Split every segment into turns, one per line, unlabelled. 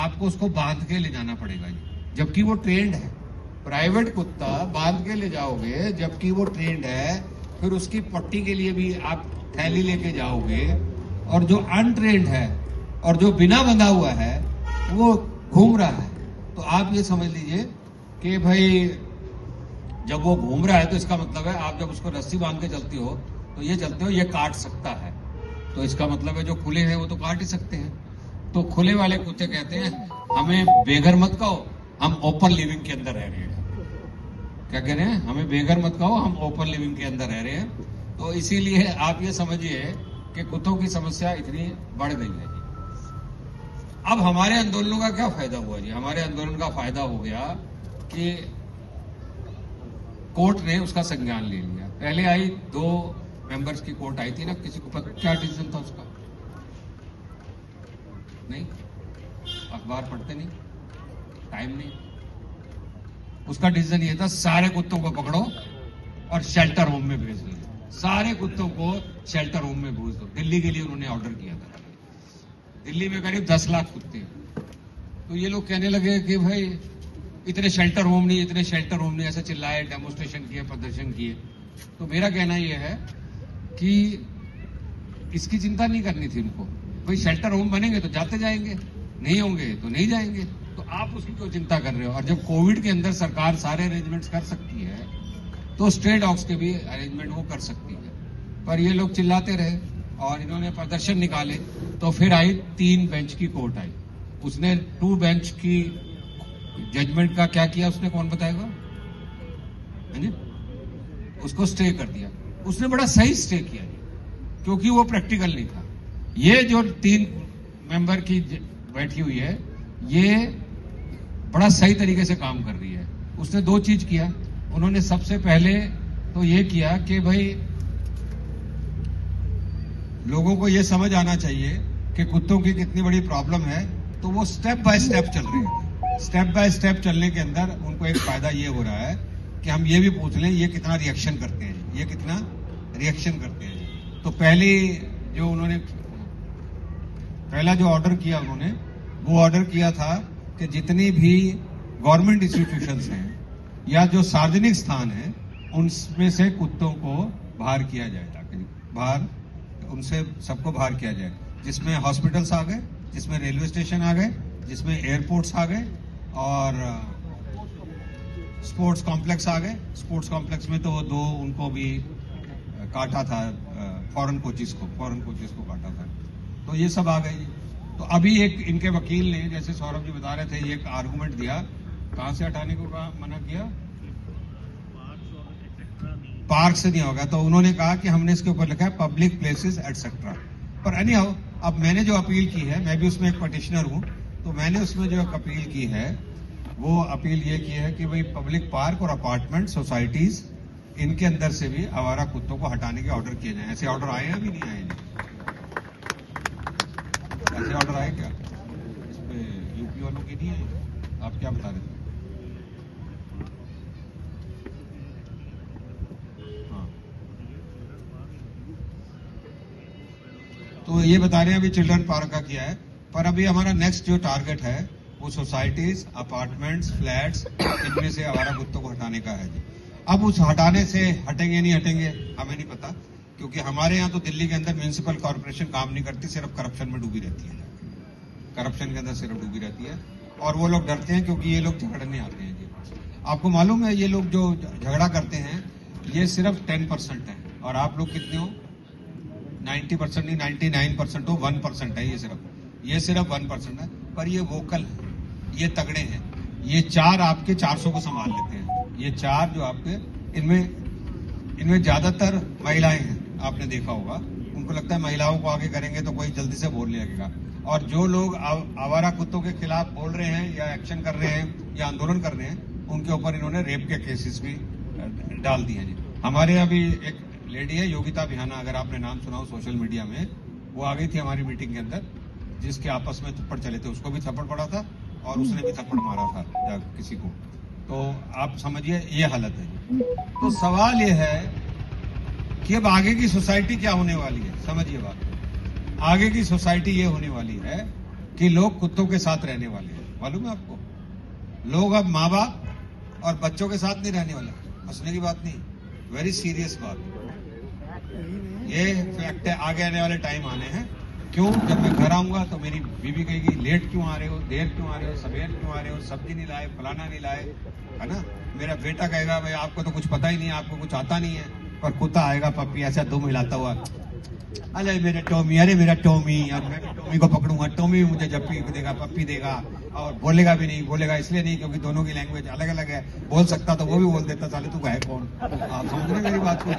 आपको उसको बांध के ले जाना पड़ेगा जी, जबकि वो ट्रेंड है। प्राइवेट कुत्ता बांध के ले जाओगे जबकि वो ट्रेंड है, फिर उसकी पट्टी के लिए भी आप थैली लेके जाओगे, और जो अनट्रेंड है और जो बिना बंधा हुआ है वो घूम रहा है, तो आप ये समझ लीजिए कि भाई जब वो घूम रहा है तो इसका मतलब है आप जब उसको रस्सी बांध के चलती हो तो ये चलते हो, ये काट सकता है, तो इसका मतलब है जो खुले हैं वो तो काट ही सकते हैं। तो खुले वाले कुत्ते कहते हैं हमें बेघर मत कहो, हम ओपन लिविंग के अंदर रह रहे हैं। क्या कह रहे हैं? हमें बेघर मत कहो, हम ओपन लिविंग के अंदर रह रहे हैं। तो इसीलिए आप ये समझिए कि कुत्तों की समस्या इतनी बढ़ गई है। अब हमारे आंदोलनों का क्या फायदा हुआ जी? हमारे आंदोलन का फायदा हो गया कि कोर्ट ने उसका संज्ञान ले लिया। पहले आई 2 मेंबर्स की कोर्ट आई थी ना, किसी को पता क्या डिसीजन था उसका? नहीं, अखबार पढ़ते नहीं, टाइम नहीं। उसका डिसीजन ये था सारे कुत्तों को पकड़ो और शेल्टर होम में भेज दो, सारे कुत्तों को शेल्टर होम में भेज दो। दिल्ली के लिए उन्होंने ऑर्डर किया था। दिल्ली में करीब 10 लाख कुत्ते, तो ये लोग कहने लगे कि भाई इतने शेल्टर होम नहीं, इतने शेल्टर होम नहीं, ऐसे चिल्लाए, डेमोन्स्ट्रेशन किए, प्रदर्शन किए। तो मेरा कहना यह है कि इसकी चिंता नहीं करनी थी उनको। भाई शेल्टर होम बनेंगे तो जाते जाएंगे, नहीं होंगे तो नहीं जाएंगे, तो आप उसकी क्यों चिंता कर रहे हो? और जब कोविड के अंदर सरकार सारे अरेंजमेंट्स कर सकती है तो स्ट्रे डॉग्स के भी अरेंजमेंट वो कर सकती है। पर ये लोग चिल्लाते रहे और इन्होंने प्रदर्शन निकाले, तो फिर आई 3 बेंच की कोर्ट आई। उसने 2 बेंच की जजमेंट का क्या किया उसने, कौन बताएगा? है जी? उसको स्टे कर दिया। उसने बड़ा सही स्टे किया क्योंकि वो प्रैक्टिकल नहीं था। ये जो 3 मेंबर की बैठी हुई है ये बड़ा सही तरीके से काम कर रही है। उसने 2 चीज किया। उन्होंने सबसे पहले तो ये किया कि भाई लोगों को ये समझ आना चाहिए कि कुत्तों की कितनी बड़ी प्रॉब्लम है, तो वो स्टेप बाय स्टेप चल रहे हैं। स्टेप बाय स्टेप चलने के अंदर उनको एक फायदा ये हो रहा है कि हम ये भी पूछ लें ये कितना रिएक्शन करते हैं, ये कितना रिएक्शन करते हैं। तो पहला जो ऑर्डर किया उन्होंने, वो ऑर्डर किया था कि जितनी भी गवर्नमेंट इंस्टीट्यूशंस हैं या जो सार्वजनिक स्थान है उनमें से कुत्तों को बाहर किया जाए, ताकि बाहर उनसे सबको बाहर किया जाए, जिसमें हॉस्पिटल्स आ गए, जिसमें रेलवे स्टेशन आ गए, जिसमें एयरपोर्ट्स आ गए और स्पोर्ट्स कॉम्प्लेक्स आ गए। स्पोर्ट्स कॉम्प्लेक्स में तो 2 उनको भी काटा था, फॉरेन कोचेस को काटा था। तो ये सब आ गए। तो अभी एक इनके वकील ने, जैसे सौरभ जी बता रहे थे, ये एक आर्गुमेंट दिया, कहां से हटाने को मना किया? पार्क से नहीं होगा। तो उन्होंने कहा कि हमने इसके ऊपर लिखा है पब्लिक प्लेसेस एटसेट्रा। पर एनी हाउ, अब मैंने जो अपील की है, मैं भी उसमें एक पटिशनर हूं, तो मैंने उसमें जो अपील की है वो अपील ये की है कि भाई पब्लिक पार्क और अपार्टमेंट सोसाइटीज, इनके अंदर से भी आवारा कुत्तों को हटाने के ऑर्डर किए जाए। ऐसे ऑर्डर आए हैं? अभी नहीं आए? ऐसे ऑर्डर आए क्या? इस पे यूपी वालों की नहीं आए? आप क्या बता रहे थे? हाँ, तो ये बता रहे हैं अभी चिल्ड्रन पार्क का किया है, पर अभी हमारा नेक्स्ट जो टारगेट है वो सोसाइटीज, अपार्टमेंट्स, फ्लैट्स, इनमें से आवारा कुत्तों को हटाने का है जी। अब उस हटाने से हटेंगे नहीं हटेंगे हमें नहीं पता, क्योंकि हमारे यहाँ तो दिल्ली के अंदर म्यूनिसिपल कॉर्पोरेशन काम नहीं करती, सिर्फ करप्शन में डूबी रहती है। करप्शन के अंदर सिर्फ डूबी रहती है और वो लोग डरते हैं क्योंकि ये लोग झगड़ने आते हैं जी। आपको मालूम है ये लोग जो झगड़ा करते हैं ये सिर्फ 10% है, और आप लोग कितने हो? 90% नहीं, 99% हो, 1% है ये सिर्फ 1% है। पर ये वोकल है, ये तगड़े हैं, ये 4 आपके 400 को संभाल लेते हैं। ये 4 जो आपके, इनमें ज्यादातर महिलाएं हैं। आपने देखा होगा, उनको लगता है महिलाओं को आगे करेंगे तो कोई जल्दी से बोल लगेगा। और जो लोग आवारा कुत्तों के खिलाफ बोल रहे हैं या एक्शन कर रहे हैं या आंदोलन कर रहे हैं, उनके ऊपर इन्होंने रेप के केसेस भी डाल दिए हैं। हमारे अभी एक लेडी है योगिता बिहाना, अगर आपने नाम सुना हो सोशल मीडिया में, वो आ गई थी हमारी मीटिंग के अंदर, जिसके आपस में थप्पड़ चले थे, उसको भी थप्पड़ पड़ा था और उसने भी थप्पड़ मारा था किसी को। तो आप समझिए ये हालत है। तो सवाल ये है कि अब आगे की सोसाइटी क्या होने वाली है। समझिए बात, आगे की सोसाइटी ये होने वाली है कि लोग कुत्तों के साथ रहने वाले हैं। मालूम है आपको? लोग अब माँ बाप और बच्चों के साथ नहीं रहने वाले। हंसने की बात नहीं, वेरी सीरियस बात। ये फैक्ट है, आगे आने वाले टाइम आने हैं। क्यों? जब मैं घर आऊंगा तो मेरी बीवी कहेगी लेट क्यों आ रहे हो, देर क्यों आ रहे हो, सवेर क्यों आ रहे हो, सब्जी नहीं लाए, फलाना नहीं लाए, है ना। मेरा बेटा कहेगा भाई आपको तो कुछ पता ही नहीं है, आपको कुछ आता नहीं है। पर कुत्ता आएगा पप्पी ऐसा दुम हिलाता हुआ, अरे मेरे टॉमी, अरे मेरा टॉमी, और मैं टॉमी को पकड़ूंगा, टॉमी भी मुझे जप्पी देगा, पप्पी देगा। और बोलेगा भी नहीं, बोलेगा इसलिए नहीं क्योंकि दोनों की लैंग्वेज अलग अलग है। बोल सकता तो वो भी बोल देता, साले तू है कौन। आप समझ रहे मेरी बात को?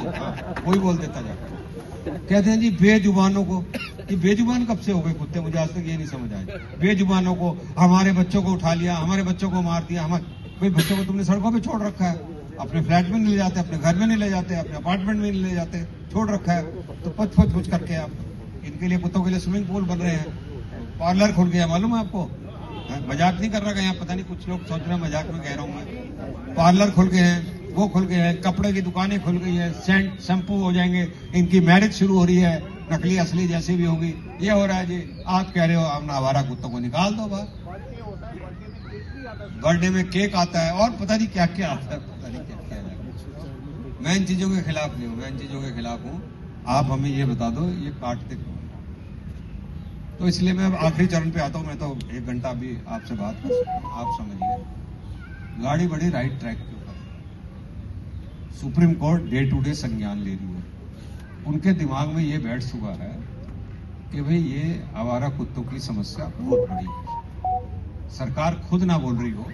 वो भी बोल देता जाता। कहते हैं जी बेजुबानों को, ये बेजुबान कब से हो गए कुत्ते? मुझे आज तक ये नहीं समझ आया। बेजुबानों को, हमारे बच्चों को उठा लिया, हमारे बच्चों को मार दिया। हमारे भाई बच्चों को तुमने सड़कों पे छोड़ रखा है, अपने फ्लैट में नहीं ले जाते, अपने घर में नहीं ले जाते, अपने अपार्टमेंट में नहीं ले जाते, छोड़ रखा है। तो पच पच पच करके आप इनके लिए, कुत्तों के लिए स्विमिंग पूल बन रहे हैं, पार्लर खुल गया। मालूम है आपको? मजाक नहीं कर रहा है, यहाँ पता नहीं कुछ लोग सोच रहे हैं मजाक में कह रहा हूं मैं। पार्लर खुल गए हैं, वो खुल गए हैं, कपड़े की दुकानें खुल गई है, सेंट शैम्पू हो जाएंगे, इनकी मैरिज शुरू हो रही है, नकली असली जैसी भी होगी। ये हो रहा है जी। आप कह रहे हो अपना आवारा कुत्तों को निकाल दो बाहर। बर्थडे में केक आता है और पता नहीं क्या क्या आता है, पता नहीं क्या क्या है। मैं इन चीजों के खिलाफ नहीं हूं, मैं इन चीजों के खिलाफ हूं। आप हमें ये बता दो ये काटते क्यों? तो इसलिए मैं आखिरी चरण पे आता हूं। मैं तो 1 घंटा अभी आपसे बात कर सकता हूं। आप समझिए, गाड़ी बड़ी राइट ट्रैक के ऊपर। Supreme Court day to day संज्ञान ले रही है। उनके दिमाग में ये बैठ चुका है कि भाई ये आवारा कुत्तों की समस्या बहुत बड़ी है। सरकार खुद ना बोल रही हो,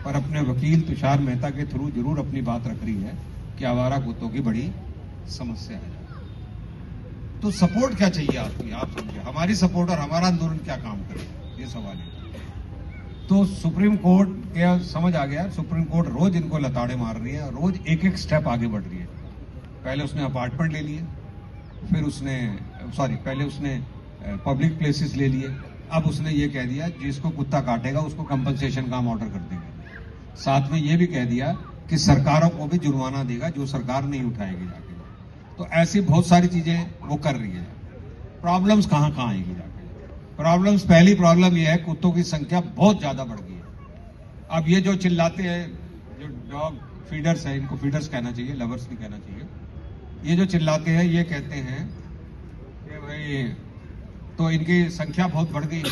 पर अपने वकील तुषार मेहता के थ्रू जरूर अपनी बात रख रही है कि आवारा कुत्तों की बड़ी समस्या है। तो सपोर्ट क्या चाहिए आपकी? आप समझिए, हमारी सपोर्ट और हमारा आंदोलन क्या काम करे, ये सवाल है। तो सुप्रीम कोर्ट के समझ आ गया, सुप्रीम कोर्ट रोज इनको लताड़े मार रही है, रोज एक एक स्टेप आगे बढ़ रही है। पहले उसने अपार्टमेंट ले लिए, फिर उसने पहले उसने पब्लिक प्लेसेस ले लिए, अब उसने ये कह दिया जिसको कुत्ता काटेगा उसको कंपनसेशन का हम ऑर्डर कर देंगे। साथ में ये भी कह दिया कि सरकारों को भी जुर्माना देगा जो सरकार नहीं उठाएगी जाके। तो ऐसी बहुत सारी चीजें वो कर रही है। प्रॉब्लम्स कहाँ कहाँ आएगी जाके? प्रॉब्लम्स, पहली प्रॉब्लम यह है कुत्तों की संख्या बहुत ज्यादा बढ़ गई है। अब ये जो चिल्लाते हैं, जो डॉग फीडर्स है, इनको फीडर्स कहना चाहिए, लवर्स नहीं कहना चाहिए, ये जो चिल्लाते हैं ये कहते हैं कि भाई तो इनकी संख्या बहुत बढ़ गई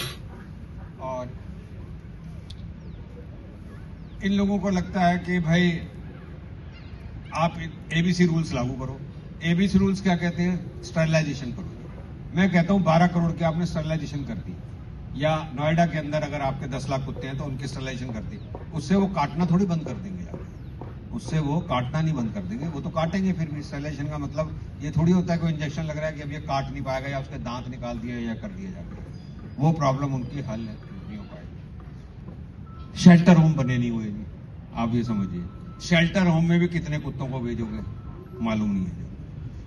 और इन लोगों को लगता है कि भाई आप एबीसी रूल्स लागू करो। एबीसी रूल्स क्या कहते हैं? स्टरलाइजेशन करो। मैं कहता हूं 12 करोड़ के आपने स्टरलाइजेशन कर दी, या नोएडा के अंदर अगर आपके 10 लाख कुत्ते हैं तो उनकी स्टरलाइजेशन कर दी, उससे वो काटना थोड़ी बंद कर देंगे यार। उससे वो काटना नहीं बंद कर देंगे, वो तो काटेंगे फिर भी। स्टरलाइजेशन का मतलब ये थोड़ी होता है कोई इंजेक्शन लग रहा है कि अब ये काट नहीं पाएगा या उसके दांत निकाल दिए या कर दिए जाके। वो प्रॉब्लम उनकी हल नहीं हो पाएगी। शेल्टर होम बने नहीं हुए जी, आप ये समझिए। शेल्टर होम में भी कितने कुत्तों को भेजोगे मालूम नहीं है।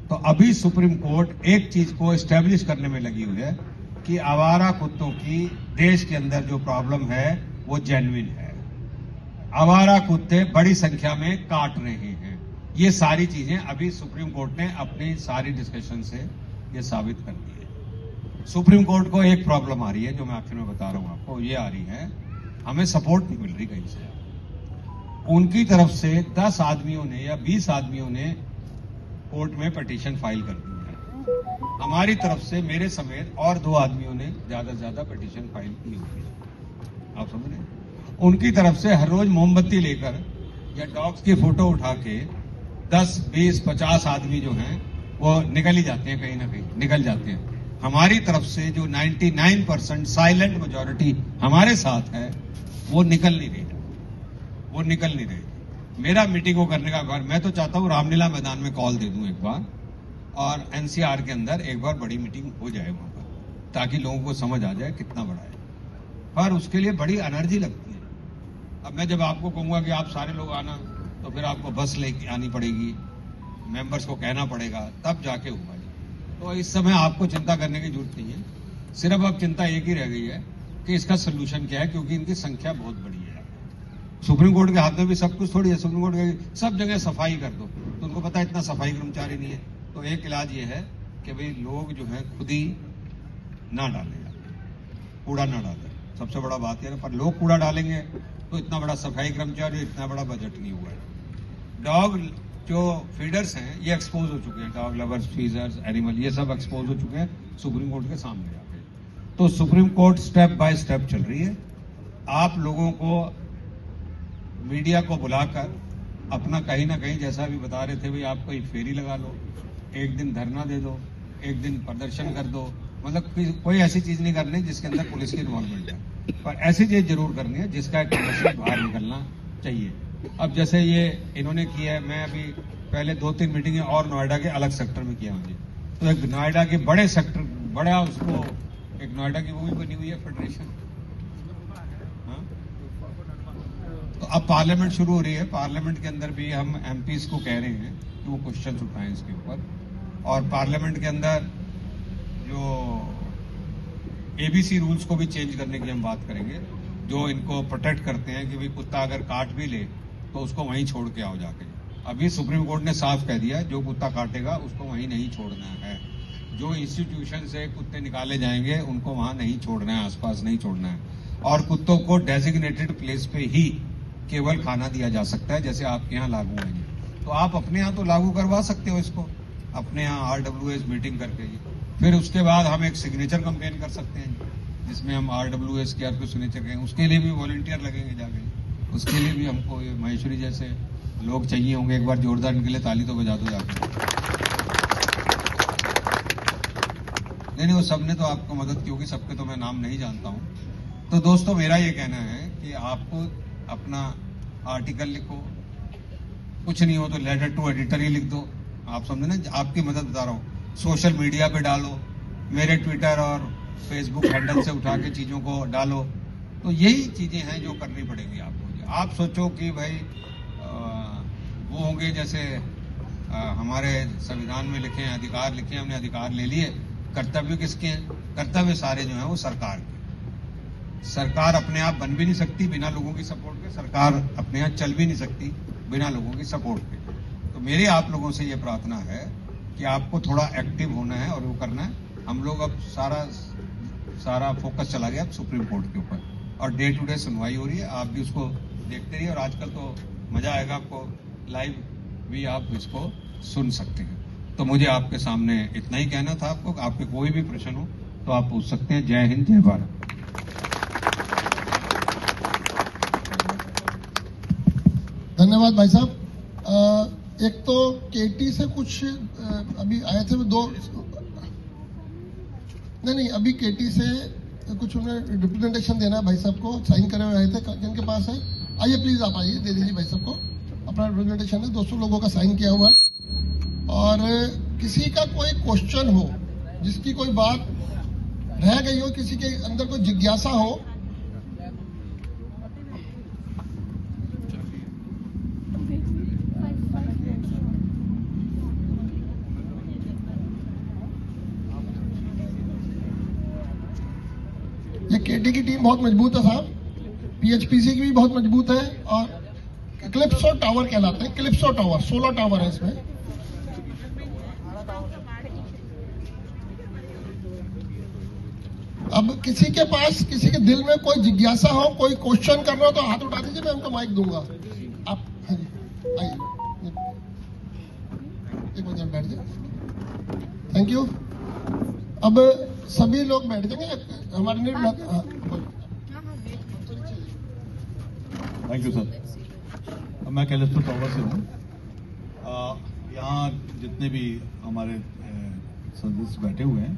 तो अभी सुप्रीम कोर्ट एक चीज को एस्टेब्लिश करने में लगी हुई है कि आवारा कुत्तों की देश के अंदर जो प्रॉब्लम है वो जेन्युइन है। आवारा कुत्ते बड़ी संख्या में काट रहे हैं। ये सारी चीजें अभी सुप्रीम कोर्ट ने अपनी सारी डिस्कशन से ये साबित कर दी है। सुप्रीम कोर्ट को एक प्रॉब्लम आ रही है जो मैं आखिर में बता रहा हूं आपको, ये आ रही है हमें सपोर्ट नहीं मिल रही कहीं से। उनकी तरफ से 10 आदमियों ने या 20 आदमियों ने कोर्ट में पिटीशन फाइल कर दी है। हमारी तरफ से मेरे समेत और 2 आदमियों ने ज्यादा से ज्यादा पिटीशन फाइल की हुई है। आप समझ रहे हैं? उनकी तरफ से हर रोज मोमबत्ती लेकर या डॉग्स की फोटो उठा के 10, 20, 50 आदमी जो हैं वो निकल ही जाते हैं, कहीं ना कहीं निकल जाते हैं। हमारी तरफ से जो 99% साइलेंट मेजॉरिटी हमारे साथ है वो निकल नहीं रही, वो निकल नहीं रही। मेरा मीटिंगों करने का बार, मैं तो चाहता हूं रामलीला मैदान में कॉल दे दूं एक बार, और एनसीआर के अंदर एक बार बड़ी मीटिंग हो जाए वहां पर, ताकि लोगों को समझ आ जाए कितना बड़ा है। पर उसके लिए बड़ी एनर्जी लगती है। अब मैं जब आपको कहूंगा कि आप सारे लोग आना, तो फिर आपको बस लेके आनी पड़ेगी, मेंबर्स को कहना पड़ेगा, तब जाके होगा। तो इस समय आपको चिंता करने की जरूरत नहीं है। सिर्फ अब चिंता एक ही रह गई है कि इसका सोल्यूशन क्या है, क्योंकि इनकी संख्या बहुत बड़ी है। सुप्रीम कोर्ट के हाथ में भी सब कुछ थोड़ी है। सुप्रीम कोर्ट के सब जगह सफाई कर दो, तो उनको पता है इतना सफाई कर्मचारी नहीं है। तो एक इलाज ये है कि भाई लोग जो है खुद ही ना डालें, कूड़ा ना डालें। सबसे बड़ा बात है, पर लोग कूड़ा डालेंगे तो इतना बड़ा सफाई कर्मचारी, इतना बड़ा बजट नहीं हुआ है। डॉग जो फीडर्स हैं ये एक्सपोज हो चुके हैं, डॉग लवर्स, फीडर्स, एनिमल, ये सब एक्सपोज हो चुके हैं सुप्रीम कोर्ट के सामने जाके। तो supreme court step by step चल रही है। आप लोगों को मीडिया को बुलाकर अपना कहीं ना कहीं, जैसा भी बता रहे थे, भाई आप कोई फेरी लगा लो, एक दिन धरना दे दो, एक दिन प्रदर्शन कर दो, मतलब कोई ऐसी चीज नहीं करनी जिसके अंदर पुलिस की इन्वॉल्वमेंट है, पर ऐसी चीज जरूर करनी है जिसका एक मैसेज बाहर निकलना चाहिए। अब जैसे ये इन्होंने किया है, मैं अभी पहले 2-3 मीटिंगें और नोएडा के अलग सेक्टर में किया मुझे, तो एक नोएडा के बड़े सेक्टर, बड़ा उसको एक नोएडा की वो भी बनी हुई है फेडरेशन। तो अब पार्लियामेंट शुरू हो रही है, पार्लियामेंट के अंदर भी हम एमपीज को कह रहे हैं कि वो क्वेश्चन उठाएं इसके ऊपर, और पार्लियामेंट के अंदर जो एबीसी रूल्स को भी चेंज करने की हम बात करेंगे, जो इनको प्रोटेक्ट करते हैं कि भाई कुत्ता अगर काट भी ले तो उसको वहीं छोड़ के आओ जाके। अभी सुप्रीम कोर्ट ने साफ कह दिया जो कुत्ता काटेगा उसको वहीं नहीं छोड़ना है, जो इंस्टीट्यूशन से कुत्ते निकाले जाएंगे उनको वहां नहीं छोड़ना है, आसपास नहीं छोड़ना है, और कुत्तों को डेजिग्नेटेड प्लेस पे ही केवल खाना दिया जा सकता है, जैसे आपके यहाँ लागू है जी। तो आप अपने यहाँ तो लागू करवा सकते हो इसको, अपने यहाँ RWS मीटिंग करके जी। फिर उसके बाद हम एक सिग्नेचर कैंपेन कर सकते हैं जिसमें हम RWS के आपको सिग्नेचर करेंगे, उसके लिए भी वॉलंटियर लगेंगे जाके, उसके लिए भी हमको ये महेश्वरी जैसे लोग चाहिए होंगे। एक बार जोरदार इनके लिए ताली तो बजा दो जाके। नहीं, वो सबने तो आपको मदद की होगी, सबके तो मैं नाम नहीं जानता हूं। तो दोस्तों मेरा ये कहना है कि आपको अपना आर्टिकल लिखो, कुछ नहीं हो तो लेटर टू एडिटर ही लिख दो, आप समझे ना, आपकी मदद बता रहा हूँ। सोशल मीडिया पे डालो, मेरे ट्विटर और फेसबुक हैंडल से उठा के चीजों को डालो। तो यही चीजें हैं जो करनी पड़ेगी आपको। आप सोचो कि भाई वो होंगे जैसे हमारे संविधान में लिखे हैं, अधिकार लिखे हैं, हमने अधिकार ले लिए, कर्तव्य किसके हैं? कर्तव्य सारे जो हैं वो सरकार के। सरकार अपने आप बन भी नहीं सकती बिना लोगों की सपोर्ट के, सरकार अपने आप चल भी नहीं सकती बिना लोगों की सपोर्ट के। तो मेरी आप लोगों से ये प्रार्थना है कि आपको थोड़ा एक्टिव होना है और वो करना है। हम लोग अब सारा फोकस चला गया अब सुप्रीम कोर्ट के ऊपर, और डे टू डे सुनवाई हो रही है, आप भी उसको देखते रहिए। और आजकल तो मजा आएगा आपको, लाइव भी आप इसको सुन सकते हैं। तो मुझे आपके सामने इतना ही कहना था आपको। आपके कोई भी प्रश्न हो तो आप पूछ सकते हैं। जय हिंद, जय भारत।
धन्यवाद भाई साहब। एक तो केटी से कुछ अभी आए थे दो, नहीं अभी केटी से कुछ उन्हें रिप्रेजेंटेशन देना है भाई साहब को, साइन करे हुए आए थे, जिनके पास है आइए प्लीज, आप आइए, दे दीजिए भाई साहब को अपना रिप्रेजेंटेशन है। 200 लोगों का साइन किया हुआ है। और किसी का कोई क्वेश्चन हो, जिसकी कोई बात रह गई हो, किसी के अंदर कोई जिज्ञासा हो, ये केटी की टीम बहुत मजबूत है साहब, PHPC की भी बहुत मजबूत है, और क्लिप्सो टावर कहलाते हैं, क्लिप्सो टावर 16 टावर है इसमें। अब किसी के पास, किसी के दिल में कोई जिज्ञासा हो, कोई क्वेश्चन करना हो तो हाथ उठा दीजिए, मैं उनको माइक दूंगा। आप आइए, एक मिनट बैठ जाइए। Thank you. अब सभी लोग बैठ जाएंगे, हमारे
थैंक यू सर। मैं कैलिस्टो टावर से हूँ। यहाँ जितने भी हमारे सदस्य बैठे हुए हैं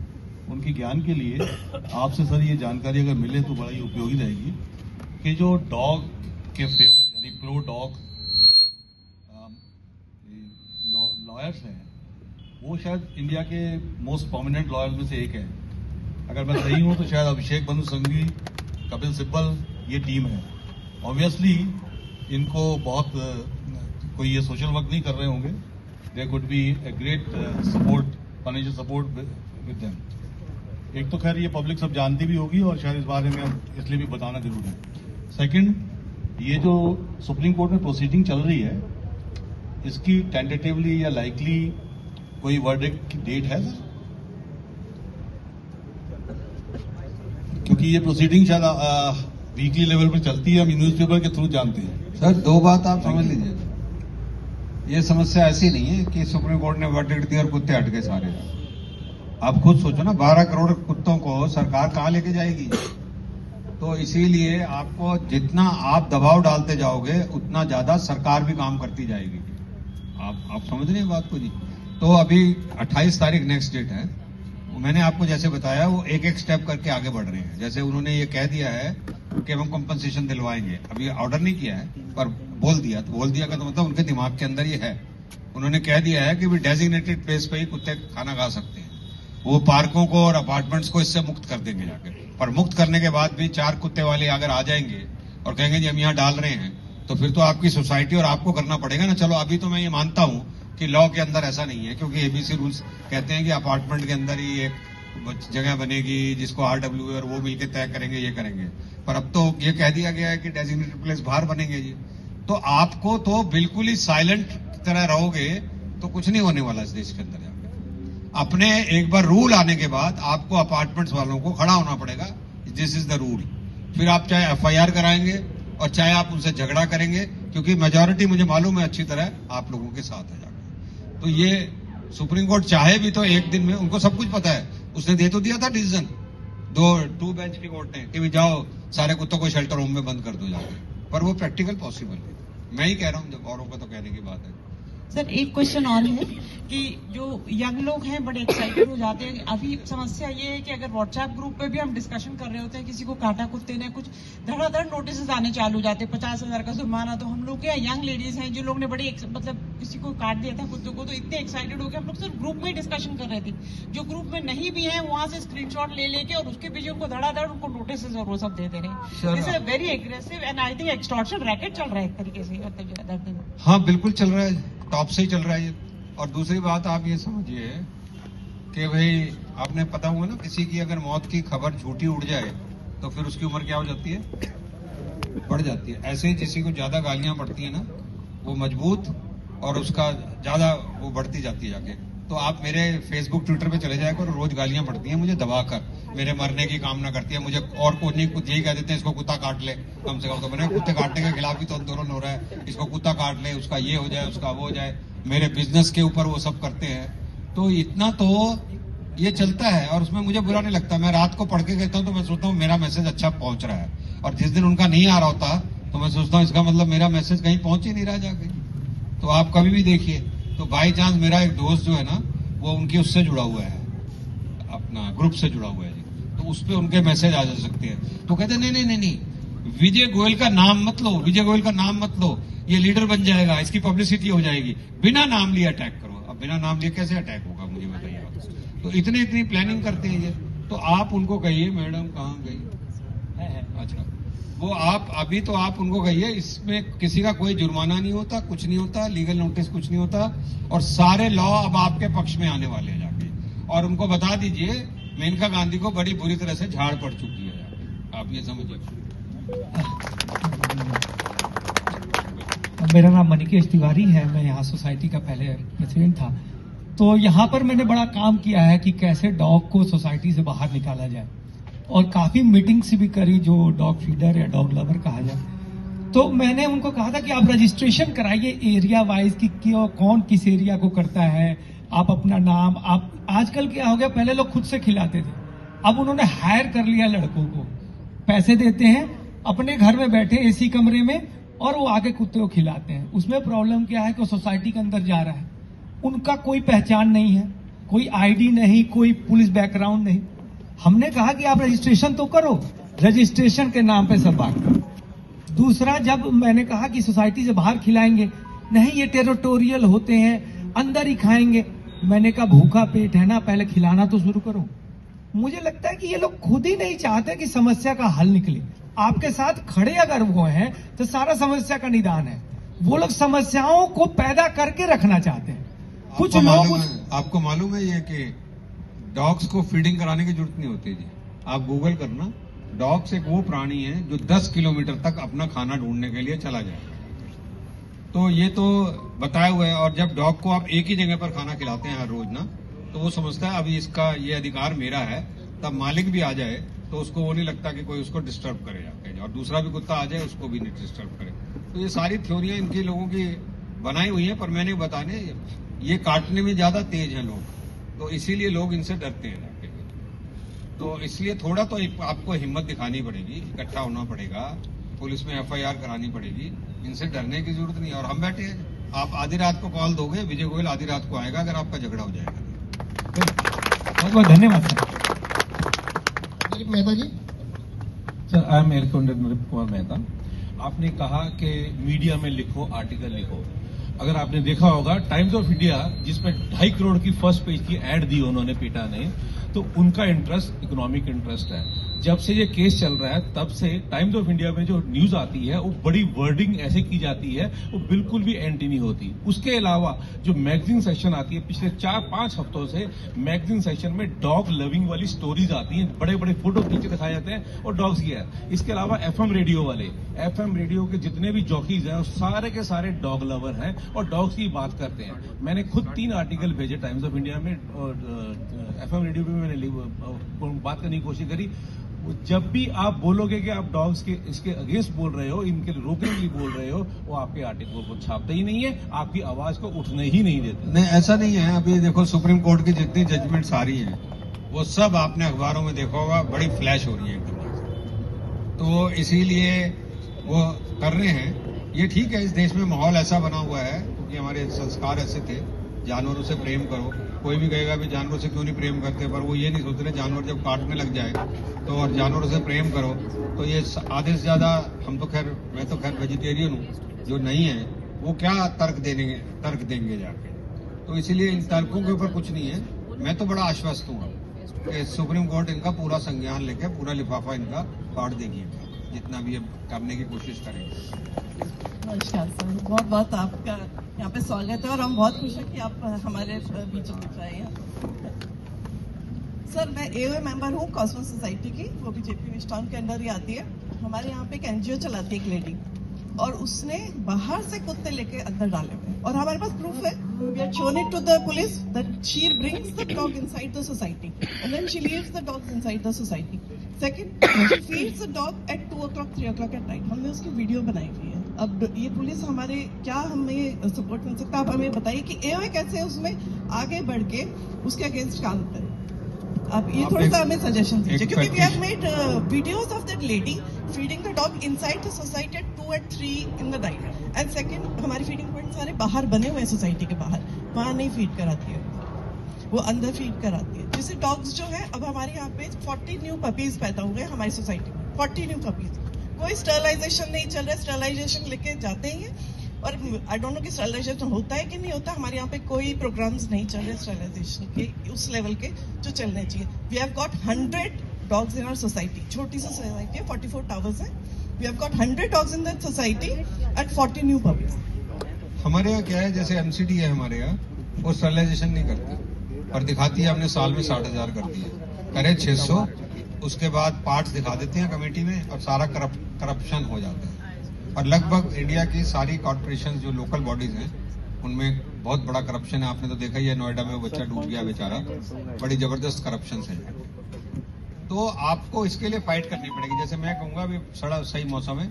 उनके ज्ञान के लिए आपसे सर ये जानकारी अगर मिले तो बड़ा ही उपयोगी रहेगी कि जो डॉग के फेवर यानी प्रो डॉग लॉयर्स हैं वो शायद इंडिया के मोस्ट प्रोमिनेंट लॉयर्स में से एक है। अगर मैं सही हूँ तो शायद अभिषेक मनु सिंघवी, कपिल सिब्बल ये टीम है। ऑब्वियसली इनको बहुत कोई ये सोशल वर्क नहीं कर रहे होंगे, there could be a great support, financial support with them. एक तो खैर ये पब्लिक सब जानती भी होगी और शायद इस बारे में इसलिए भी बताना जरूरी है। सेकंड, ये जो सुप्रीम कोर्ट में प्रोसीडिंग चल रही है इसकी टेंटेटिवली या लाइकली कोई वर्डिक्ट की डेट है सर? क्योंकि ये प्रोसीडिंग शायद वीकली लेवल पर चलती है, हम न्यूज़पेपर के थ्रू जानते हैं।
सर दो बात आप समझ लीजिए, ये समस्या ऐसी नहीं है कि सुप्रीम कोर्ट ने वर्डिक्ट दिया और कुत्ते हट गए सारे। आप खुद सोचो ना, 12 करोड़ कुत्तों को सरकार कहाँ लेके जाएगी? तो इसीलिए आपको जितना आप दबाव डालते जाओगे उतना ज्यादा सरकार भी काम करती जाएगी। आप समझ रहे हैं बात को जी? तो अभी 28 तारीख नेक्स्ट डेट है। मैंने आपको जैसे बताया वो एक एक स्टेप करके आगे बढ़ रहे हैं। जैसे उन्होंने ये कह दिया है कि हम कंपनसेशन दिलवाएंगे, अभी ऑर्डर नहीं किया है पर बोल दिया। तो बोल दिया का तो मतलब उनके दिमाग के अंदर ये है। उन्होंने कह दिया है कि भी डेजिग्नेटेड प्लेस पे ही कुत्ते खाना खा सकते हैं। वो पार्कों को और अपार्टमेंट्स को इससे मुक्त कर देंगे जाके। पर मुक्त करने के बाद भी 4 कुत्ते वाले अगर आ जाएंगे और कहेंगे जी हम यहाँ डाल रहे हैं, तो फिर तो आपकी सोसाइटी और आपको करना पड़ेगा ना। चलो अभी तो मैं ये मानता हूं कि लॉ के अंदर ऐसा नहीं है, क्योंकि एबीसी रूल्स कहते हैं कि अपार्टमेंट के अंदर ही एक जगह बनेगी जिसको RWA और वो मिलकर तय करेंगे, ये करेंगे। पर अब तो ये कह दिया गया है कि डेजिग्नेटेड प्लेस बाहर बनेंगे जी। तो आपको तो बिल्कुल ही साइलेंट की तरह रहोगे तो कुछ नहीं होने वाला इस देश के अंदर। अपने एक बार रूल आने के बाद आपको अपार्टमेंट्स वालों को खड़ा होना पड़ेगा, दिस इज द रूल। फिर आप चाहे FIR कराएंगे और चाहे आप उनसे झगड़ा करेंगे, क्योंकि मेजॉरिटी मुझे मालूम है अच्छी तरह आप लोगों के साथ है जाकर। तो ये सुप्रीम कोर्ट चाहे भी तो एक दिन में, उनको सब कुछ पता है, उसने दे तो दिया था डिसीजन 2 बेंच की कोर्ट ने कि जाओ सारे कुत्तों को शेल्टर होम में बंद कर दो जाके। पर वो प्रैक्टिकल पॉसिबल है। मैं ही कह रहा हूं, जब औरों का तो कहने की बात है।
सर एक क्वेश्चन और है कि जो यंग लोग हैं बड़े एक्साइटेड हो जाते हैं। अभी समस्या ये है कि अगर व्हाट्सएप ग्रुप पे भी हम डिस्कशन कर रहे होते हैं, किसी को काटा कुत्ते ने, कुछ धड़ाधड़ नोटिस आने चालू हो जाते हैं, 50,000 का जुर्माना। तो हम लोग क्या यंग लेडीज हैं जो लोग ने बड़ी मतलब किसी को काट दिया था कुत्ते को, तो इतने एक्साइटेड हो गए हम लोग सिर्फ ग्रुप में ही डिस्कशन कर रहे थे। जो ग्रुप में नहीं भी है वहां से स्क्रीनशॉट ले लेके और उसके पीछे उनको धड़ाधड़ उनको नोटिस और वो सब दे दे रहे हैं। This is very aggressive and I think extortion racket चल रहा है एक तरीके से।
हाँ बिल्कुल चल रहा है, टॉप से ही चल रहा है ये। और दूसरी बात आप ये समझिए कि भाई आपने पता हुआ ना, किसी की अगर मौत की खबर झूठी उड़ जाए तो फिर उसकी उम्र क्या हो जाती है? बढ़ जाती है। ऐसे ही किसी को ज्यादा गालियां पड़ती है ना, वो मजबूत और उसका ज्यादा वो बढ़ती जाती है जाके। तो आप मेरे फेसबुक ट्विटर पे चले जाए करो, रोज गालियां पड़ती हैं मुझे दबाकर, मेरे मरने की कामना करती है मुझे। और कुछ नहीं, कुछ यही कह देते हैं इसको कुत्ता काट ले कम से कम। तो मैंने कुत्ते काटने के खिलाफ भी तो आंदोलन हो रहा है, इसको कुत्ता काट ले, उसका ये हो जाए, उसका वो हो जाए। मेरे बिजनेस के ऊपर वो सब करते हैं। तो इतना तो ये चलता है और उसमें मुझे बुरा नहीं लगता। मैं रात को पढ़ के कहता हूँ तो मैं सोचता हूँ मेरा मैसेज अच्छा पहुंच रहा है, और जिस दिन उनका नहीं आ रहा होता तो मैं सोचता हूँ इसका मतलब मेरा मैसेज कहीं पहुंच ही नहीं रहा जाके। तो आप कभी भी देखिए, तो बाई चांस मेरा एक दोस्त जो है ना, वो उनकी उससे जुड़ा हुआ है, अपना ग्रुप से जुड़ा हुआ है जी, तो उस पर उनके मैसेज आ जा सकते हैं। तो कहते नहीं नहीं नहीं नहीं, विजय गोयल का नाम मत लो, विजय गोयल का नाम मत लो, ये लीडर बन जाएगा, इसकी पब्लिसिटी हो जाएगी, बिना नाम लिए अटैक करो। अब बिना नाम लिए कैसे अटैक होगा मुझे बताइए आप? तो इतनी प्लानिंग करते हैं ये। तो आप उनको कहिए मैडम कहाँ गई? अच्छा, वो आप अभी तो आप उनको कहिए, इसमें किसी का कोई जुर्माना नहीं होता, कुछ नहीं होता, लीगल नोटिस कुछ नहीं होता, और सारे लॉ अब आपके पक्ष में आने वाले हैं जाके। और उनको बता दीजिए मेनका गांधी को बड़ी बुरी तरह से झाड़ पड़ चुकी है जाके। आप ये समझिए।
मेरा नाम मणिकेश तिवारी है, मैं यहाँ सोसाइटी का पहले प्रेसिडेंट था। तो यहाँ पर मैंने बड़ा काम किया है कि कैसे डॉग को सोसाइटी से बाहर निकाला जाए, और काफी मीटिंग्स भी करी जो डॉग फीडर या डॉग लवर कहा जाए। तो मैंने उनको कहा था कि आप रजिस्ट्रेशन कराइए एरिया वाइज कि क्यों कौन किस एरिया को करता है, आप अपना नाम। आप आजकल क्या हो गया, पहले लोग खुद से खिलाते थे, अब उन्होंने हायर कर लिया लड़कों को, पैसे देते हैं अपने घर में बैठे एसी कमरे में और वो आके कुत्ते को खिलाते हैं। उसमें प्रॉब्लम क्या है कि सोसाइटी के अंदर जा रहा है, उनका कोई पहचान नहीं है, कोई आईडी नहीं, कोई पुलिस बैकग्राउंड नहीं। हमने कहा कि आप रजिस्ट्रेशन तो करो, रजिस्ट्रेशन के नाम पे सब बात करो। दूसरा, जब मैंने कहा कि सोसाइटी से बाहर खिलाएंगे, नहीं ये टेरिटोरियल होते हैं, अंदर ही खाएंगे। मैंने कहा भूखा पेट है ना, पहले खिलाना तो शुरू करो। मुझे लगता है कि ये लोग खुद ही नहीं चाहते कि समस्या का हल निकले। आपके साथ खड़े अगर वो हैं तो सारा समस्या का निदान है। वो लोग समस्याओं को पैदा करके रखना चाहते हैं। कुछ लोग
आपको मालूम है ये कि डॉग्स को फीडिंग कराने की जरूरत नहीं होती जी। आप गूगल करना, डॉग्स एक वो प्राणी है जो 10 किलोमीटर तक अपना खाना ढूंढने के लिए चला जाए। तो ये तो बताया हुआ है। और जब डॉग को आप एक ही जगह पर खाना खिलाते हैं हर रोज ना, तो वो समझता है अभी इसका ये अधिकार मेरा है। तब मालिक भी आ जाए तो उसको वो नहीं लगता कि कोई उसको डिस्टर्ब करे जाके, और दूसरा भी कुत्ता आ जाए उसको भी नहीं डिस्टर्ब करे। तो ये सारी थ्योरियां इनके लोगों की बनाई हुई हैं, पर मैंने बताने ये काटने में ज्यादा तेज हैं लोग, तो इसीलिए लोग इनसे डरते हैं जाके। तो इसलिए थोड़ा तो आपको हिम्मत दिखानी पड़ेगी, इकट्ठा होना पड़ेगा, पुलिस में FIR करानी पड़ेगी, इनसे डरने की जरूरत नहीं है। और हम बैठे हैं, आप आधी रात को कॉल दोगे, विजय गोयल आधी रात को आएगा अगर आपका झगड़ा हो जाएगा।
बहुत बहुत धन्यवाद sir.
Dilip Mehta ji.
Sir, I am air commander Naresh Kumar Mehta. आपने कहा कि मीडिया में लिखो, आर्टिकल लिखो। अगर आपने देखा होगा टाइम्स ऑफ इंडिया जिसमें 2.5 करोड़ की फर्स्ट पेज की एड दी उन्होंने पीटा ने, तो उनका इंटरेस्ट इकोनॉमिक इंटरेस्ट है। जब से ये केस चल रहा है तब से टाइम्स ऑफ इंडिया में जो न्यूज आती है वो बड़ी वर्डिंग ऐसे की जाती है, वो बिल्कुल भी एंटी नहीं होती। उसके अलावा जो मैगजीन सेक्शन आती है, पिछले 4-5 हफ्तों से मैगजीन सेक्शन में डॉग लविंग वाली स्टोरीज आती हैं, बड़े बड़े फोटो खींच के दिखाए जाते हैं और डॉग्स की है। इसके अलावा FM रेडियो वाले, FM रेडियो के जितने भी जॉकीज हैं वो सारे के सारे डॉग लवर हैं और डॉग्स की बात करते हैं। मैंने खुद 3 आर्टिकल भेजे टाइम्स ऑफ इंडिया में और FM रेडियो में, मैंने बात करने की कोशिश करी। जब भी आप बोलोगे कि आप डॉग्स के इसके अगेंस्ट बोल रहे हो, इनके रोकने के लिए बोल रहे हो, वो आपके आर्टिकल को छापते ही नहीं है, आपकी आवाज को उठने ही नहीं देते।
नहीं, ऐसा नहीं है। अभी देखो सुप्रीम कोर्ट की जितनी जजमेंट्स आ रही हैं वो सब आपने अखबारों में देखा होगा, बड़ी फ्लैश हो रही है एकदम। तो इसीलिए वो कर रहे हैं। ये ठीक है, इस देश में माहौल ऐसा बना हुआ है क्योंकि हमारे संस्कार ऐसे थे, जानवरों से प्रेम करो। कोई भी कहेगा भी जानवरों से क्यों नहीं प्रेम करते, पर वो ये नहीं सोच रहे जानवर जब काटने लग जाए तो, और जानवरों से प्रेम करो तो ये आधे से ज्यादा, मैं तो खैर वेजिटेरियन हूँ, जो नहीं है वो क्या तर्क देंगे जाके। तो इसीलिए इन तर्कों के ऊपर कुछ नहीं है। मैं तो बड़ा आश्वस्त हूँ कि सुप्रीम कोर्ट इनका पूरा संज्ञान लेके पूरा लिफाफा इनका फाड़ देगी, जितना भी अब करने की कोशिश करेंगे।
नमस्कार सर, बहुत बहुत आपका यहाँ पे स्वागत है और हम बहुत खुश हैं कि आप हमारे बीच में आए हैं। सर, मैं AOA मेंबर हूँ कॉस्मो सोसाइटी की, वो भी JP मिष्टान के अंदर ही आती है। हमारे यहाँ पे एक NGO चलाती है एक लेडी, और उसने बाहर से कुत्ते लेके अंदर डाले हुए, और हमारे पास प्रूफ है। We are shown it to the police that she brings the dog inside the society and then she leaves the dogs inside the society. Second, she feeds the dog at 2 o'clock, 3 o'clock at night. हमने उसकी video बनाई हुई है। अब ये police हमारे क्या हमें सपोर्ट मिल सकता है? आप हमें बताइए कि AOA कैसे उसमें आगे बढ़ के उसके अगेंस्ट काम करे। आप ये थोड़ा सा हमें सजेशन दीजिए, क्योंकि we have made videos of that lady feeding the dog inside the society at 2 and 3 in the night. And second, हमारे फीडिंग पॉइंट सारे बाहर बने हुए हैं सोसाइटी के बाहर, वहाँ नहीं फीड कराती है, वो अंदर फीड कराती है। जैसे डॉग्स जो है, अब हमारे यहाँ पे 40 न्यू पपीज पैदा हुए हमारी सोसाइटी में, 40 न्यू पपीज। कोई स्टरलाइजेशन नहीं चल रहा है, स्टरलाइजेशन लेके जाते ही है, और आई डोंट नो कि स्टरलाइजेशन होता है कि नहीं होता। हमारे यहाँ पे कोई प्रोग्राम्स नहीं चल रहे स्टरलाइजेशन के उस लेवल के जो चलने चाहिए। We have got 100 dogs in our society, छोटी सी सोसाइटी है, 44 टावर्स है। We have got 100 dogs in that society at 40 new puppies.
हमारे यहाँ क्या है, जैसे MCD है हमारे यहाँ, वो स्टरलाइजेशन नहीं करती, और दिखाती है हमने साल में 60,000 कर दिए, करे 600, उसके बाद पार्ट्स दिखा देते हैं कमेटी में और सारा करप्शन हो जाता है। और लगभग इंडिया की सारी कॉर्पोरेशन जो लोकल बॉडीज हैं उनमें बहुत बड़ा करप्शन है। आपने तो देखा ही है, नोएडा में वो बच्चा डूब गया बेचारा, बड़ी जबरदस्त करप्शन है। तो आपको इसके लिए फाइट करनी पड़ेगी। जैसे मैं कहूंगा अभी सही मौसम है,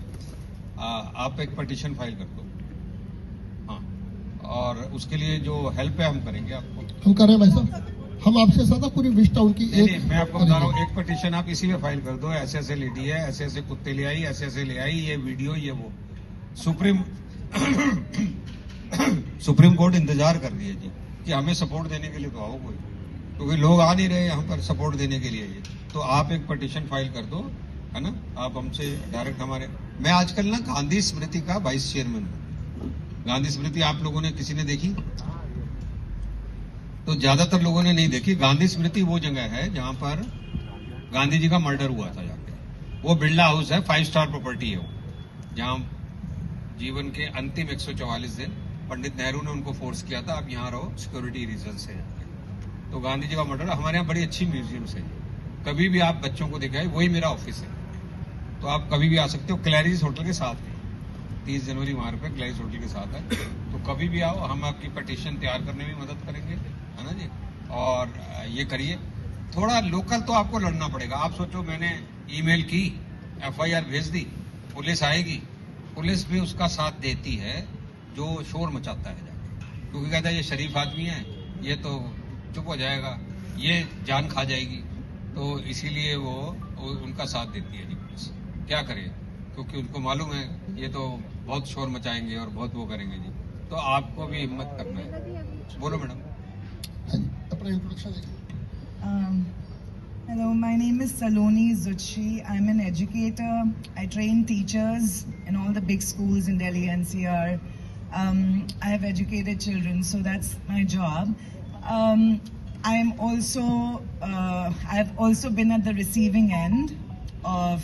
आप एक पिटीशन फाइल कर दो, हाँ, और उसके लिए जो हेल्प है हम करेंगे आपको।
हम कर रहे हैं भाई साहब, हम आपसे ज्यादा पूरी विस्टा उनकी
नहीं, मैं आपको बता रहा हूँ, एक पिटीशन आप इसी में फाइल कर दो, ऐसे ऐसे लेडी है, ऐसे ऐसे कुत्ते ले आई, ऐसे ऐसे ले आई, ये वीडियो ये वो। सुप्रीम कोर्ट इंतजार कर रही है जी कि हमें सपोर्ट देने के लिए तो आओ कोई, क्योंकि लोग आ नहीं रहे यहाँ पर सपोर्ट देने के लिए। ये तो आप एक पिटीशन फाइल कर दो, है ना, आप हमसे डायरेक्ट हमारे। मैं आजकल ना गांधी स्मृति का वाइस चेयरमैन हूँ। गांधी स्मृति आप लोगों ने किसी ने देखी? तो ज्यादातर लोगों ने नहीं देखी। गांधी स्मृति वो जगह है जहां पर गांधी जी का मर्डर हुआ था जाके। वो बिरला हाउस है, 5 स्टार प्रॉपर्टी है वो, जहां जीवन के अंतिम 144 दिन पंडित नेहरू ने उनको फोर्स किया था, आप यहाँ रहो, सिक्योरिटी रीजन से। तो गांधी जी का मर्डर, हमारे यहाँ बड़ी अच्छी म्यूजियम है, कभी भी आप बच्चों को दिखाए, वही मेरा ऑफिस है, तो आप कभी भी आ सकते हो। क्लैरिस होटल के साथ है, 30 जनवरी वहां पे क्लैरिस होटल के साथ है, तो कभी भी आओ, हम आपकी पिटीशन तैयार करने में मदद करेंगे, है ना जी। और ये करिए, थोड़ा लोकल तो आपको लड़ना पड़ेगा। आप सोचो, मैंने ईमेल की, FIR भेज दी, पुलिस आएगी, पुलिस भी उसका साथ देती है जो शोर मचाता है जाके, क्योंकि कहता है ये शरीफ आदमी है, ये तो चुप हो जाएगा, ये जान खा जाएगी, तो इसीलिए वो उनका साथ देती है जी पुलिस। क्या करे, क्योंकि उनको मालूम है ये तो बहुत शोर मचाएंगे और बहुत वो करेंगे जी। तो आपको भी हिम्मत करना है। बोलो मैडम।
हाँ जी, अपना इंट्रोडक्शन देखिए।
Hello, my name is Saloni Zutshi. I'm an educator. I train teachers in all the big schools in Delhi NCR. I have educated children, so that's my job. I've also been at the receiving end of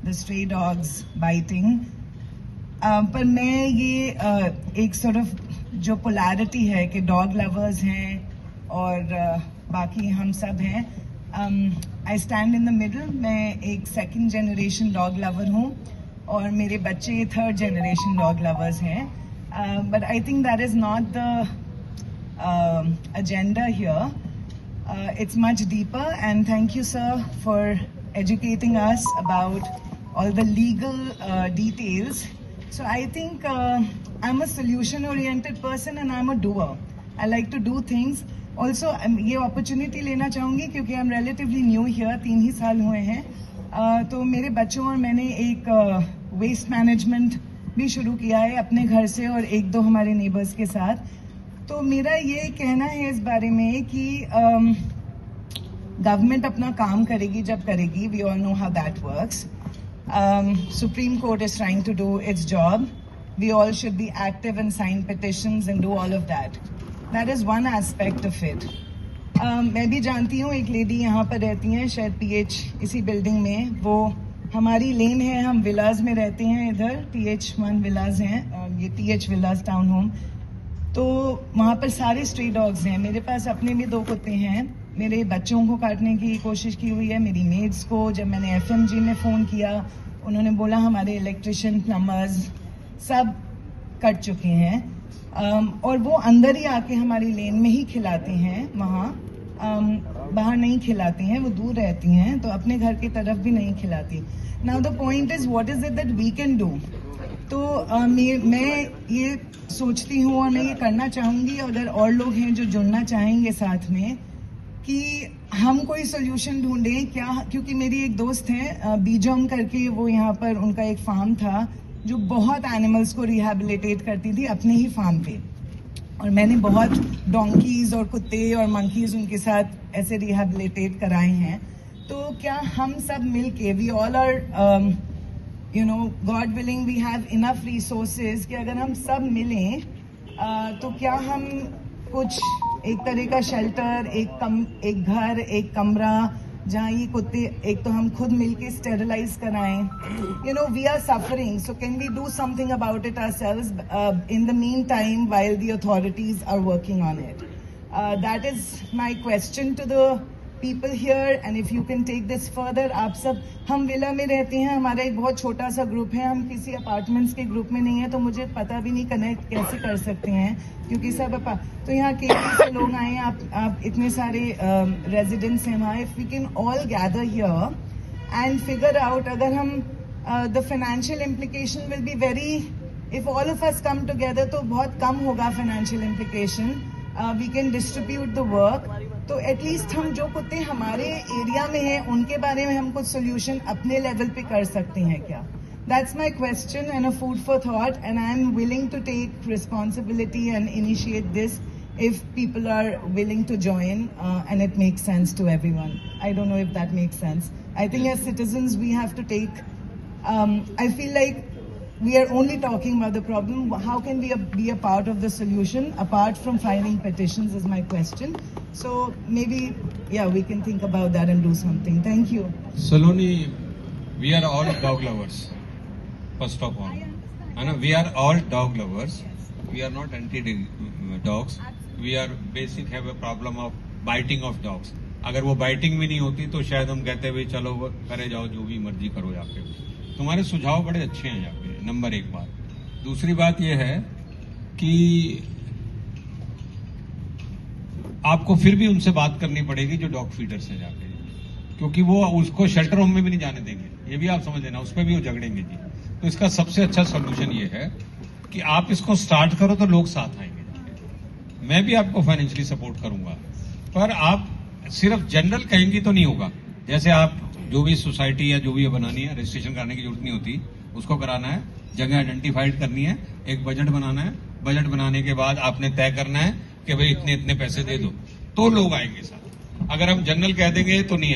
the stray dogs biting. पर मैं ये एक sort of जो polarity है कि dog lovers हैं और बाकी हम सब हैं, I stand in the middle. मैं एक second generation dog lover हूँ और मेरे बच्चे third generation dog lovers हैं. But I think that is not the agenda here. It's much deeper, and thank you, sir, for educating us about all the legal details. So I think I'm a solution-oriented person and I'm a doer. I like to do things. Also, ये opportunity लेना चाहूँगी क्योंकि I'm relatively new here, 3 ही साल हुए हैं. तो मेरे बच्चों और मैंने एक waste management भी शुरू किया है अपने घर से और 1-2 हमारे neighbors के साथ. तो मेरा ये कहना है इस बारे में कि गवर्नमेंट अपना काम करेगी जब करेगी. We all know how that works. Supreme Court is trying to do its job. We all should be active and sign petitions and do all of that. That is one aspect of it. मैं भी जानती हूँ एक lady यहाँ पर रहती हैं, शायद PH इसी बिल्डिंग में. वो हमारी लेन है, हम विलास में रहते हैं, इधर TH1 विलास हैं, ये TH विलास टाउन होम. तो वहाँ पर सारे स्ट्री डॉग्स हैं. मेरे पास अपने भी 2 कुत्ते हैं. मेरे बच्चों को काटने की कोशिश की हुई है, मेरी मेड्स को. जब मैंने FMG में फ़ोन किया, उन्होंने बोला हमारे इलेक्ट्रिशियन, प्लम्बर्स सब कट चुके हैं. और वो अंदर ही आके हमारी लेन में ही खिलाते हैं, वहाँ बाहर नहीं खिलाते हैं, वो दूर रहती हैं, तो अपने घर की तरफ भी नहीं खिलाती. Now the point is what is it that we can do. तो मैं ये सोचती हूँ और मैं ये करना चाहूँगी, अगर और लोग हैं जो जुड़ना चाहेंगे साथ में, कि हम कोई सोल्यूशन ढूंढें क्या. क्योंकि मेरी एक दोस्त है बीजम करके, वो यहाँ पर उनका एक फार्म था जो बहुत एनिमल्स को रिहैबिलिटेट करती थी अपने ही फार्म पे, और मैंने बहुत डोंकीज और कुत्ते और मंकीज उनके साथ ऐसे रिहैबिलिटेट कराए हैं. तो क्या हम सब मिलके, we all are god willing, we have enough resources, कि अगर हम सब मिलें तो क्या हम कुछ एक तरह का शेल्टर, एक घर, एक कमरा जहाँ ये कुत्ते, एक तो हम खुद मिलके स्टेरिलाइज कराएं. We are suffering, so can we do something about it ourselves in the meantime while the authorities are working on it. That is my question to the people here, and if you can take this further. आप सब, हम villa में रहते हैं, हमारा एक बहुत छोटा सा ग्रुप है, हम किसी अपार्टमेंट्स के ग्रुप में नहीं है, तो मुझे पता भी नहीं कनेक्ट कैसे कर सकते हैं, क्योंकि सब तो यहाँ केपी से लोग आए हैं, आप इतने सारे रेजिडेंट्स हैं वहाँ. If we can all gather here and figure out, अगर हम the financial implication will be very, if all of us come together, तो बहुत कम होगा financial implication. We can distribute the work. तो एटलीस्ट हम जो कुत्ते हमारे एरिया में हैं उनके बारे में हम कुछ सोल्यूशन अपने लेवल पे कर सकते हैं क्या. That's my question and a food for thought, and I am willing to take responsibility and initiate this if people are willing to join and it makes sense to everyone. I don't know if that makes sense. I think as citizens we have to take, I feel like we are only talking about the problem. How can we be a part of the solution apart from filing petitions is my question. So maybe, yeah, we can think about that and do something. Thank you.
Saloni, we are all dog lovers, first of all. We are all dog lovers. We are not anti-dogs. We are have a problem of biting of dogs. अगर वो biting भी नहीं होती तो शायद हम कहते भाई चलो करे जाओ, जो भी मर्जी करो जाके. तुम्हारे सुझाव बड़े अच्छे हैं यहाँ पे, नंबर 1 बात. दूसरी बात ये है कि आपको फिर भी उनसे बात करनी पड़ेगी जो डॉग फीडर्स हैं जाके, क्योंकि वो उसको शेल्टर होम में भी नहीं जाने देंगे, ये भी आप समझ लेना, उस पर भी वो झगड़ेंगे जी। तो इसका सबसे अच्छा सोल्यूशन ये है कि आप इसको स्टार्ट करो तो लोग साथ आएंगे। मैं भी आपको फाइनेंशियली सपोर्ट करूंगा, पर आप सिर्फ जनरल कहेंगी तो नहीं होगा। जैसे आप जो भी सोसाइटी या जो भी बनानी है, रजिस्ट्रेशन कराने की जरूरत नहीं होती, उसको कराना है, जगह आइडेंटिफाइड करनी है, एक बजट बनाना है, बजट बनाने के बाद आपने तय करना है कि भाई इतने इतने पैसे दे दो, तो लोग आएंगे साथ। अगर हम जनरल कह देंगे तो नहीं आएंगे।